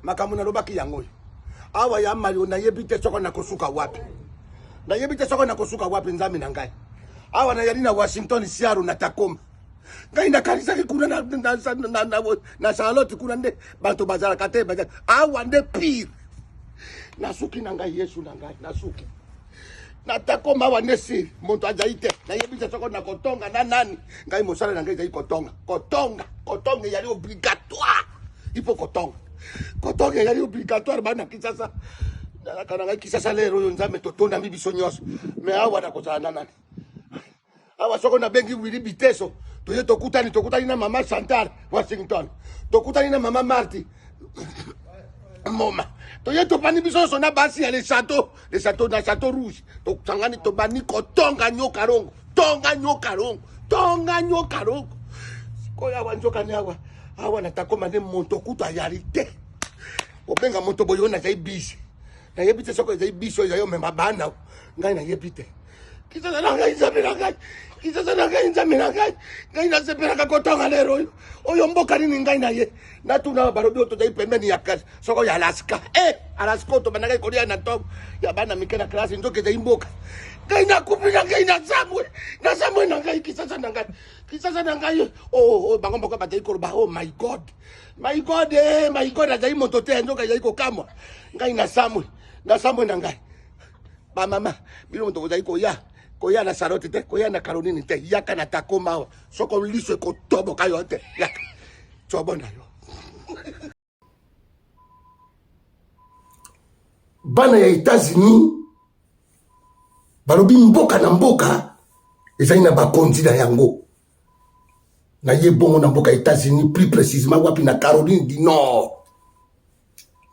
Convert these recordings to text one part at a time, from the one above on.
makamuna lobaki yango awa ya mayo na yebite soko na kosuka wapi na yebite soko na kosuka wapi nzambe na ngai awa na yali na Washington Seattle na Tacoma ngai na kanisa kuna na Charlotte kuna nde bantu bazala kate bazala awa nde pire nasuki na ngai Yesu na ngai nasuki na Tacoma awa nde si muntu ajaite na yebite soko na kotonga na nani ngai mosala na ngai zai kotonga yali obligatoire ipo kotonga yali obligatoire bana kisasa kana ngai kisasa lero yo nzambe totonda bibiso nyos me awa na kozana nani awa soko na bengi wili biteso toye tokutani na mama Chantal Washington tokutani na mama Marty moma toye topani biso so na basi ya le château na château rouge tokangani tobani kotonga nyokarongo tonga nyokarongo koya wanjoka ni awa na Tacoma ne monto kuta yarite obenga monto boyo na zai bisi na yebite soko zai biso ya yo mema bana ngai na yebite kisasa na ngai ngai na sepera ka kotonga lero oyo mboka nini ngai na ye na tuna barobi to zai pembeni ya kasi soko ya Alaska Alaska to bana ngai kolia na top ya bana mikena klasi ndoke zai mboka ngai na kupina ngai na samwe na ngai kisasa na ngai oh bango mboka batai korba oh my god azai moto te ndoka zai kokamwa ngai na samwe na ngai ba mama bilo moto zai koya na Charlotte te koya na Caroline te yaka na Tacoma soko liso ko tobo kayo te yaka tobo na yo bana ya États-Unis balobi mboka na mboka ezali na bakonzi na yango na ye bongo na mboka États-Unis plus précisément wapi na Caroline du Nord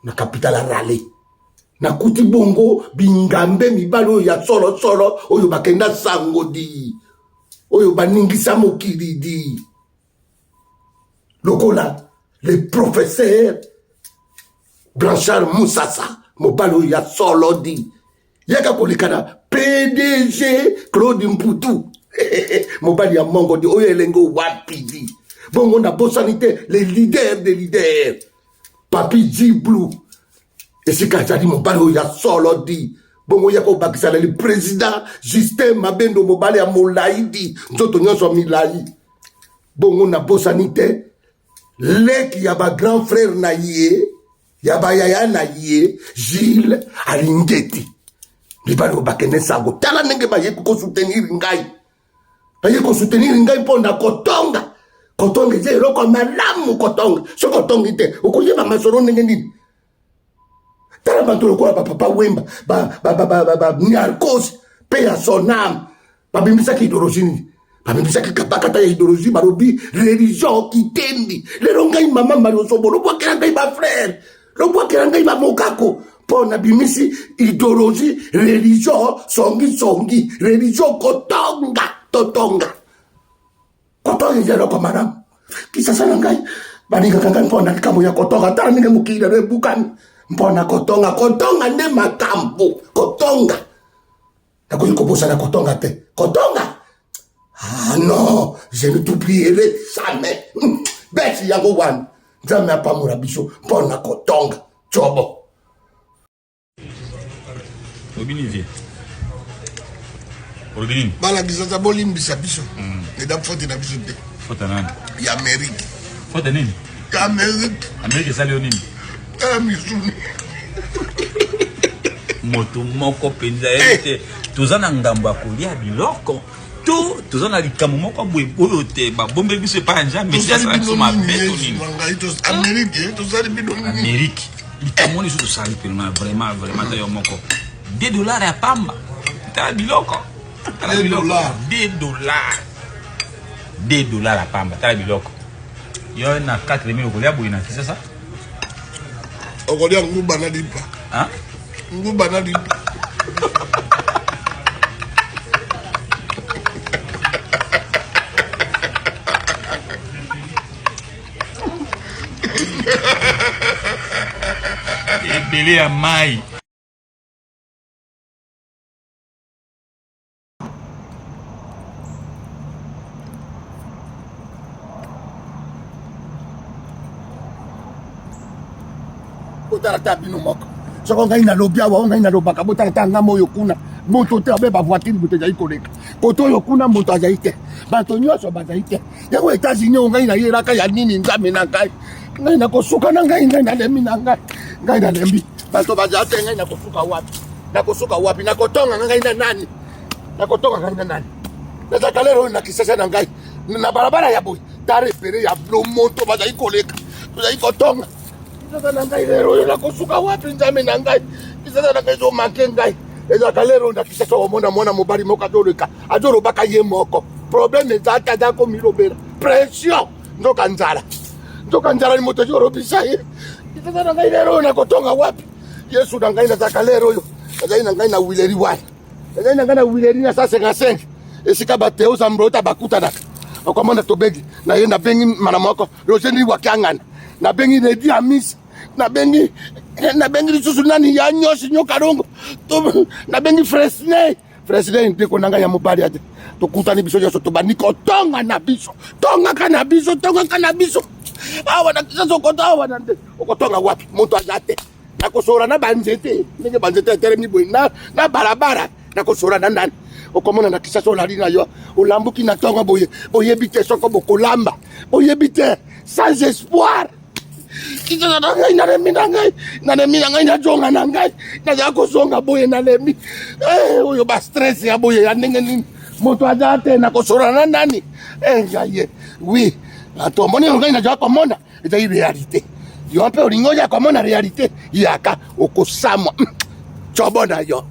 na capitale Raleigh na kuti bongo bingambe mibalo ya solo oyo bakenda sango di oyo baningisa mokili di lokola le professeur Blanchard Moussassa mobalo ya solo di yaka kolekana PDG Claude Mputu mobali ya mongo di oyo elengo wapi di bongo na bosanité les leaders des leaders Papi Djiblou esika zali mobali oyo ya solo di bongo yako bakisa le président Justin Mabendo mobali ya molai di nzoto nyonso milai bongo na bosanité leki ya ba grand frère na ye ya ba yaya na ye Gilles Alingeti mibali bakene sango tala ndenge baye ko soutenir ngai ponda kotonga zero ko malamu kotonga so kotonga ite ukuyeba masoro ndenge nini tala bantu lokola papa Wemba ba Niarcos pe ya sonam babimbisa ki idéologie nini babimbisa ki kabakata ya idéologie barobi religion kitendi lero ngai mama Mario Sobolo bwakela ngai ba frère lo bwakela ngai ba mokako pona bimisi idéologie religion songi religion kotonga zero ko madam kisasa ngai baninga kangan pona likambo ya kotonga tala ninge mukila re bukan mpona kotonga nde makambo kotonga nakoki kobosa na kotonga te kotonga non je ne t'oublierai jamais besi yango wana nzambe apamula biso mpona kotonga cobo obinivie ordini balakisa bolimbisa biso eda fote na biso te fote nani ya Amérique fote nini ya Amérique esali yo nini misuni moto moko penza ete toza na ngambo ya kolia biloko toza na likambo moko boye oyo te babombeli biso epai ya Nzambe Amérique likambo wana esu tosali pelema vraiment ta yo moko $2 ya pamba tala biloko $2 ya pamba tala biloko yo na 4000 okolia boye na kisasa okolia nguba na lipa ebele ya mai botalata bino moko soko ngai na lobi awa ngai na lobaka botalata ngamo oyo kuna moto te abeba voiture moto ezali koleka koto oyo kuna moto azali te bato nyonso bazali te yango États-Unis oyo ngai nayelaka ya nini nzambe na ngai ngai nakosuka na ngai nalemi na ngai nalembi bato bazala te ngai nakosuka wapi nakotonga ngai na nani nazaka lero oyo na kisasa na ngai na barabara ya boye tarepere ya moto bazali koleka tozali kotonga kisasa na ngai lero oyo nakosuka wapi nzambe na ngai kisasa na ngai ezomanke ngai ezalaka lero na kisasa omona mwana mobali moko azolobaka ye moko probleme eza ata aza komilobela pression nzoka nzala ni moto ezolobisa ye kisasa na ngai lero oyo nakotonga wapi yesu na ngai nazalaka lero oyo azali na ngai na wileri wana azali na ngai na wileri na 155 esika bateo zambrota bakutanaka okomona tobegi na ye nabengi mana moko roseni wakiangana nabengi Ledi Amisi nabengi lisusu nani ya nyosi nyokarongo nabengi Fresney ndeko nanga ya mobali ate tokutani biso nyonso tobandi kotonga na biso tongaka na biso awa na kisa sokota awa na nde okotonga wapi moto azate nakosora na banzete ndenge banzete etelemi boye na barabara nakosora na ndani okomona na kisa so lali na yo olambuki na tonga boyebi te soko bokolamba boyebi te sans espoir kisa na ngai nalemi na ngai na jonga na ngai nazala kozonga boye nalemi oyo ba stress ya boye ya ndenge nini moto aza te nakosora na ndani ngai oui atomoni ngai nazala komona ezali réalité yo mpe olingo ya komona réalité yaka okosamwa cobo na yo